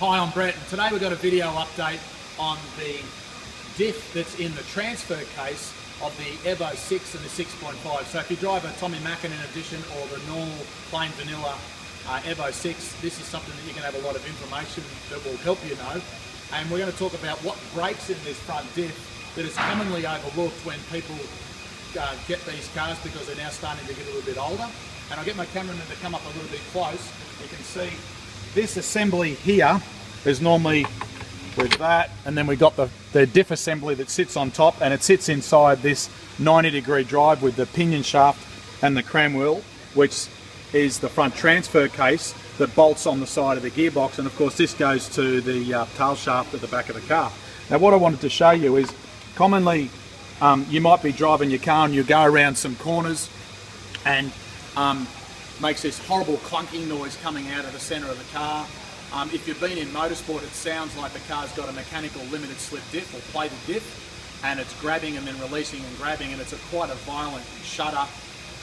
Hi, I'm Brett, and today we've got a video update on the diff that's in the transfer case of the EVO 6 and the 6.5. So if you drive a Tommy Mackinnon edition or the normal plain vanilla EVO 6, this is something that you can have a lot of information that will help you know. And we're going to talk about what breaks in this front diff that is commonly overlooked when people get these cars because they're now starting to get a little bit older. And I'll get my cameraman to come up a little bit close. You can see this assembly here is normally with that, and then we got the diff assembly that sits on top, and it sits inside this 90-degree drive with the pinion shaft and the cram wheel, which is the front transfer case that bolts on the side of the gearbox. And of course this goes to the tail shaft at the back of the car. Now what I wanted to show you is commonly you might be driving your car and you go around some corners and makes this horrible clunking noise coming out of the centre of the car. If you've been in motorsport, it sounds like the car's got a mechanical limited slip diff or plated diff, and it's grabbing and then releasing and grabbing, and it's quite a violent shudder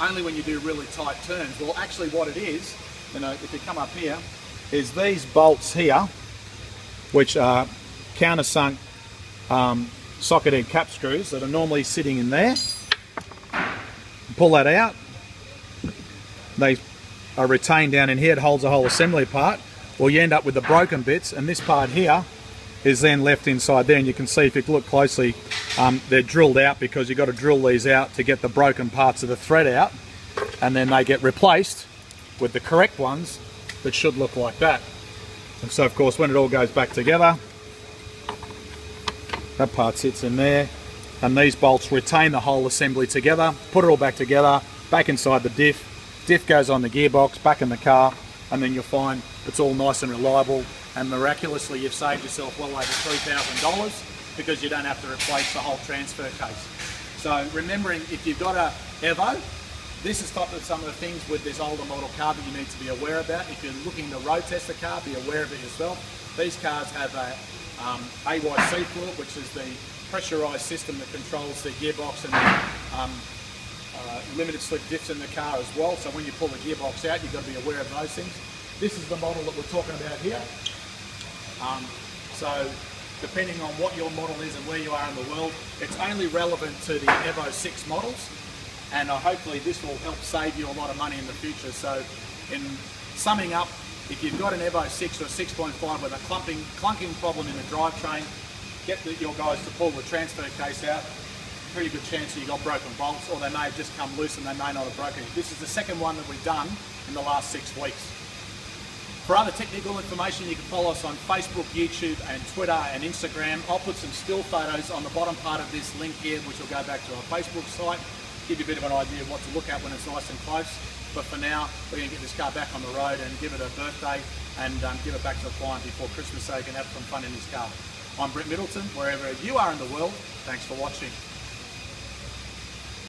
only when you do really tight turns. Well, actually what it is, if you come up here, is these bolts here, which are countersunk socket head cap screws that are normally sitting in there. Pull that out. They are retained down in here. It holds the whole assembly apart. Well, you end up with the broken bits, and this part here is then left inside there. And you can see, if you look closely, they're drilled out because you've got to drill these out to get the broken parts of the thread out, and then they get replaced with the correct ones that should look like that. And so of course when it all goes back together, that part sits in there, and these bolts retain the whole assembly together, put it all back together, back inside the diff goes on the gearbox, back in the car, and then you'll find it's all nice and reliable, and miraculously you've saved yourself well over $3,000 because you don't have to replace the whole transfer case. So remembering, if you've got a EVO, this is some of the things with this older model car that you need to be aware about. If you're looking to road test a car, be aware of it yourself. These cars have a AYC fluid, which is the pressurized system that controls the gearbox and the limited slip diffs in the car as well. So when you pull the gearbox out, you've got to be aware of those things. This is the model that we're talking about here. So depending on what your model is and where you are in the world, it's only relevant to the EVO 6 models, and hopefully this will help save you a lot of money in the future. So in summing up, if you've got an EVO 6 or 6.5 with a clunking problem in the drivetrain, get your guys to pull the transfer case out. Pretty good chance that you got broken bolts, or they may have just come loose and they may not have broken it. This is the second one that we've done in the last 6 weeks. For other technical information, you can follow us on Facebook, YouTube, and Twitter and Instagram. I'll put some still photos on the bottom part of this link here, which will go back to our Facebook site, give you a bit of an idea of what to look at when it's nice and close. But for now, we're going to get this car back on the road and give it a birthday and give it back to the client before Christmas so you can have some fun in this car. I'm Brett Middleton, wherever you are in the world. Thanks for watching.